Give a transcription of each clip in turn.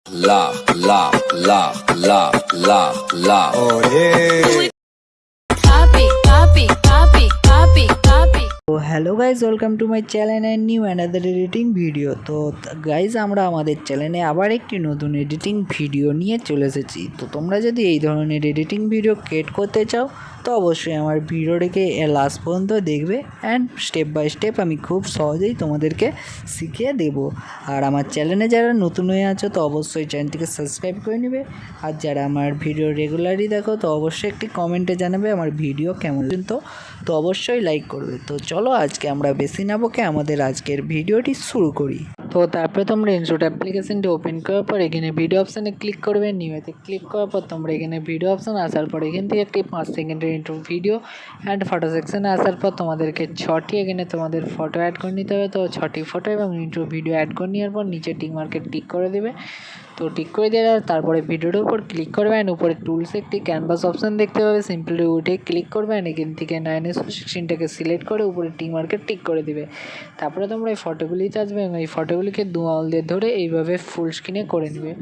La, la, la, la, la, la. তো hello guys, welcome to my channel and new another editing video. তো guys, আমরা আমাদের চ্যানেলে আবার একটি নতুন এডিটিং ভিডিও নিয়ে চলে এসেছি। তো তোমরা যদি এই ধরনের এডিটিং ভিডিও ক্রিয়েট করতে চাও তো অবশ্যই আমার ভিডিওটিকে লাস্ট পর্যন্ত দেখবে অ্যান্ড স্টেপ বাই স্টেপ আমি খুব সহজেই তোমাদেরকে শিখিয়ে দেব। আর আমার চ্যানেলে যারা নতুন হয়ে আছো তো অবশ্যই চ্যানেলটিকে সাবস্ক্রাইব করে নেবে। আর যারা আমার ভিডিও রেগুলারই দেখো তো অবশ্যই একটি কমেন্টে জানাবে আমার ভিডিও কেমন, তো অবশ্যই লাইক করবে। তো চলো আজকে আমরা বেশি না বকে আমাদের আজকের ভিডিওটি শুরু করি। তো তারপরে তোমরা ইনশট অ্যাপ্লিকেশনটি ওপেন করার পর এখানে ভিডিও অপশানে ক্লিক করবে। নিউতে ক্লিক করার পর তোমরা এখানে ভিডিও অপশান আসার পর এখান থেকে একটি 5 সেকেন্ডের ইন্ট্রো ভিডিও অ্যান্ড ফটো সেকশানে আসার পর তোমাদেরকে 6টি এখানে তোমাদের ফটো অ্যাড করে নিতে হবে। তো 6টি ফটো এবং ইন্ট্রো ভিডিও অ্যাড করে নেওয়ার পর নিচে টিক মার্কেট টিক করে দেবে। তো টিক করে দেওয়ার তারপরে ভিডিওটার উপর ক্লিক করবে অ্যান্ড উপরে টুলসে একটি ক্যানভাস অপশান দেখতে পাবে। সিম্পলি উঠে ক্লিক করবে অ্যান্ড এখান থেকে 9:16টাকে সিলেক্ট করে উপরে টিক মার্কেট টিক করে দিবে। তারপরে তোমরা এই ফটোগুলিতে আসবে এবং এই ফটোগুলিকে দু আঙুল দিয়ে ধরে এইভাবে ফুল স্ক্রিনে করে নেবে।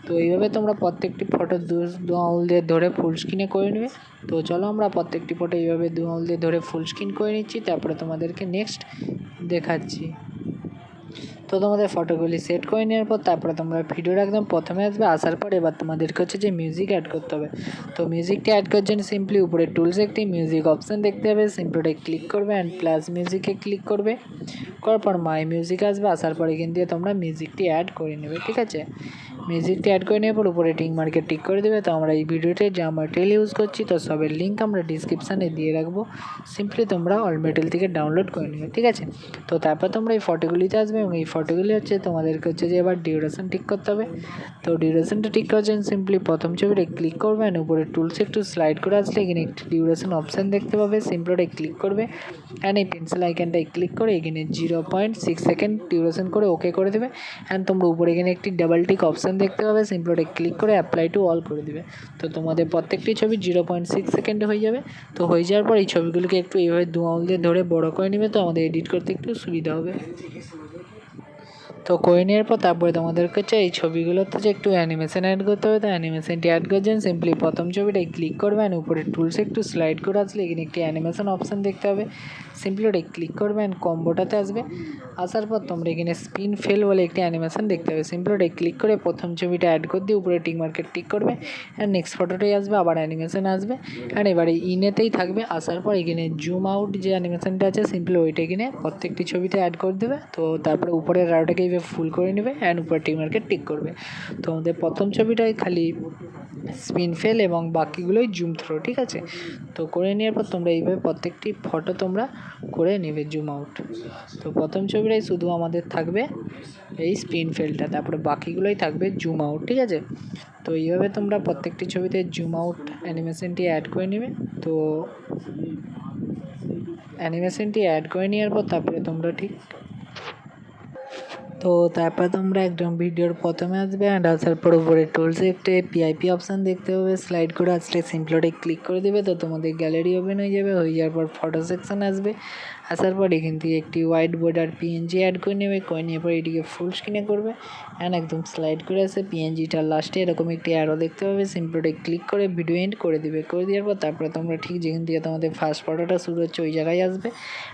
তো এইভাবে তোমরা প্রত্যেকটি ফটো দু আঙুল দিয়ে ধরে ফুল স্ক্রিনে করে নেবে। তো চলো আমরা প্রত্যেকটি ফটো এইভাবে দু আঙুল দিয়ে ধরে ফুল স্ক্রিন করে নিচ্ছি, তারপরে তোমাদেরকে নেক্সট দেখাচ্ছি। তো তোমাদের ফটোগুলি সেট করে নেওয়ার পর তারপরে তোমরা ভিডিওর একদম প্রথমে আসবে। আসার পর এবার তোমাদেরকে হচ্ছে যে মিউজিক অ্যাড করতে হবে। তো মিউজিকটি অ্যাড করার জন্য সিম্পলি উপরে টুলসে একটি মিউজিক অপশান দেখতে হবে। সিম্পলি ওটাই ক্লিক করবে অ্যান্ড প্লাস মিউজিকে ক্লিক করবে। করার পর মাই মিউজিক আসবে। আসার পর এখান দিয়ে তোমরা মিউজিকটি অ্যাড করে নেবে, ঠিক আছে। মিউজিকটি অ্যাড করে নেওয়ার পর উপরে টিক মার্কে টিক করে দেবে। তো আমরা এই ভিডিওতে যা মেটেরিয়াল ইউজ করছি তো সবের লিঙ্ক আমরা ডিসক্রিপশানে দিয়ে রাখবো। সিম্পলি তোমরা অল মেটেরিয়াল থেকে ডাউনলোড করে নেবে, ঠিক আছে। তো তারপর তোমরা এই ফটোগুলিতে আসবে এবং এই ফটোগুলি হচ্ছে তোমাদেরকে হচ্ছে যে এবার ডিউরেশন ঠিক করতে হবে। তো ডিউরেশনটা ঠিক করার জন্য সিম্পলি প্রথম ছবিটা ক্লিক করবে অ্যান্ড উপরে টুলসে একটু স্লাইড করে আসলে এখানে একটি ডিউরেশন অপশান দেখতে পাবে। সিম্পলি ওটাই ক্লিক করবে অ্যান্ড এই পেন্সিল আইকনটায় ক্লিক করে এখানে 0.6 সেকেন্ড ডিউরেশন করে ওকে করে দেবে। অ্যান্ড তোমরা উপরে এখানে একটি ডাবল টিক অপশান দেখতে পাবে। সিম্পলি ওটাই ক্লিক করে অ্যাপ্লাই টু অল করে দেবে। তো তোমাদের প্রত্যেকটি ছবি 0.6 সেকেন্ডে হয়ে যাবে। তো হয়ে যাওয়ার পর এই ছবিগুলিকে একটু এইভাবে দু আঙুল দিয়ে ধরে বড় করে নেবে, তো আমাদের এডিট করতে একটু সুবিধা হবে। তো করে নেওয়ার পর তারপরে তোমাদেরকে হচ্ছে এই ছবিগুলোতে যে একটু অ্যানিমেশন অ্যাড করতে হবে। তো অ্যানিমেশনটি অ্যাড করার জন্য সিম্পলি প্রথম ছবিটাই ক্লিক করবে অ্যান্ড উপরে টুলসে একটু স্লাইড করে আসলে এখানে একটি অ্যানিমেশন অপশান দেখতে হবে। সিম্পলি ওটাই ক্লিক করবে অ্যান্ড কম্বোটাতে আসবে। আসার পর তোমরা এখানে স্পিন ফেল বলে একটি অ্যানিমেশন দেখতে হবে। সিম্পলি ওটাই ক্লিক করে প্রথম ছবিটা অ্যাড করে দিয়ে উপরে টিক মার্কেট টিক করবে অ্যান্ড নেক্সট ফটোটাই আসবে, আবার অ্যানিমেশন আসবে অ্যান্ড এবারে ইনেতেই থাকবে। আসার পর এখানে জুম আউট যে অ্যানিমেশনটা আছে সিম্পলি ওইটা এখানে প্রত্যেকটি ছবিতে অ্যাড করে দেবে। তো তারপরে উপরের আরোটাকে এইভাবে ফুল করে নেবে অ্যান্ড উপরে টিক মার্কেট টিক করবে। তো আমাদের প্রথম ছবিটাই খালি স্পিন ফেল এবং বাকিগুলোই জুম থ্রো, ঠিক আছে। তো করে নেওয়ার পর তোমরা এইভাবে প্রত্যেকটি ফটো তোমরা করে নেবে জুম আউট। তো প্রথম ছবিটাই শুধু আমাদের থাকবে এই স্পিন ফেলটা, তারপরে বাকিগুলোই থাকবে জুম আউট, ঠিক আছে। তো এইভাবে তোমরা প্রত্যেকটি ছবিতে জুম আউট অ্যানিমেশনটি অ্যাড করে নেবে। তো অ্যানিমেশনটি অ্যাড করে নেওয়ার পর তারপরে তোমরা তারপর তোমরা একদম ভিডিওর প্রথমে আসবে অ্যান্ড আসার পর উপরে টুলসে একটা পিআইপি অপশান দেখতে হবে। স্লাইড করে আসলে সিম্পলি ক্লিক করে দেবে। তো তোমাদের গ্যালারি ওপেন হয়ে যাবে। হয়ে যাওয়ার পর ফটো সেকশন আসবে। আসার পর এখান থেকে একটি হোয়াইট বর্ডার পিএনজি অ্যাড করে নেবে। করে নেওয়ার পর এটিকে ফুল স্ক্রিনে করবে অ্যান্ড একদম স্লাইড করে আসে পিএনজিটার লাস্টে এরকম একটি অ্যারো দেখতে পাবে। সিম্পলি ক্লিক করে ভিডিও এন্ড করে দেবে। করে দেওয়ার পর তারপরে তোমরা ঠিক যেখান থেকে তোমাদের ফার্স্ট ফটোটা শুরু হচ্ছে ওই জায়গায় আসবে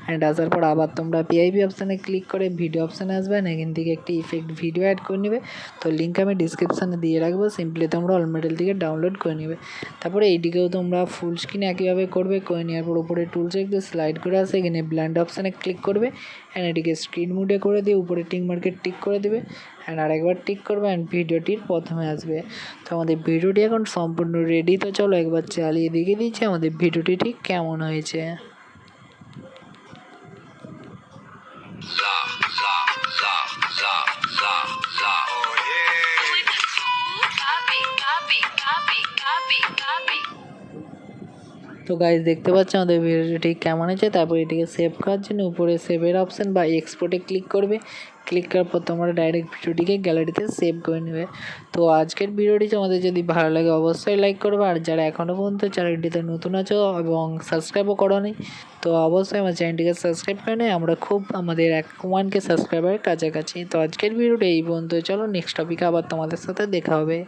অ্যান্ড আসার পর আবার তোমরা পিআইপি অপশানে ক্লিক করে ভিডিও অপশানে আসবে অ্যান্ড এখান থেকে একটি ইফেক্ট ভিডিও অ্যাড করে নেবে। তো লিঙ্ক আমি ডিসক্রিপশানে দিয়ে রাখবো। সিম্পলি তোমরা অল মেটেরিয়াল থেকে ডাউনলোড করে নেবে। তারপরে এইদিকেও তোমরা ফুল স্ক্রিন একইভাবে করবে। করে নেওয়ার পর উপরে টুলসে একটু স্লাইড করে আসে এখানে ব্ল্যান্ড অপশানে ক্লিক করবে অ্যান্ড এটিকে স্ক্রিন মুডে করে দিয়ে উপরে টিক মার্কেট টিক করে দেবে অ্যান্ড আরেকবার টিক করবে অ্যান্ড ভিডিওটির প্রথমে আসবে। তো আমাদের ভিডিওটি এখন সম্পূর্ণ রেডি। তো চলো একবার চালিয়ে দেখিয়ে দিচ্ছি আমাদের ভিডিওটি ঠিক কেমন হয়েছে। তো গাইজ দেখতে পাচ্ছ আমাদের ভিডিওটি ঠিক কেমন হয়েছে। তারপর এটিকে সেভ করার জন্য উপরে সেভের অপশান বা এক্সপোর্টে ক্লিক করবে। ক্লিক করার পর তোমরা ডাইরেক্ট ভিডিওটিকে গ্যালারিতে সেভ করে নেবে। তো আজকের ভিডিওটি তোমাদের যদি ভালো লাগে অবশ্যই লাইক করবে, আর যারা এখনও পর্যন্ত চ্যানেলটিতে নতুন আছো এবং সাবস্ক্রাইবও করোনি তো অবশ্যই আমার চ্যানেলটিকে সাবস্ক্রাইব করে নেয়। আমরা খুব আমাদের 1 সাবস্ক্রাইবারের কাছাকাছি। তো আজকের ভিডিওটা এই পর্যন্ত, চলো নেক্সট টপিকে আবার তোমাদের সাথে দেখা হবে।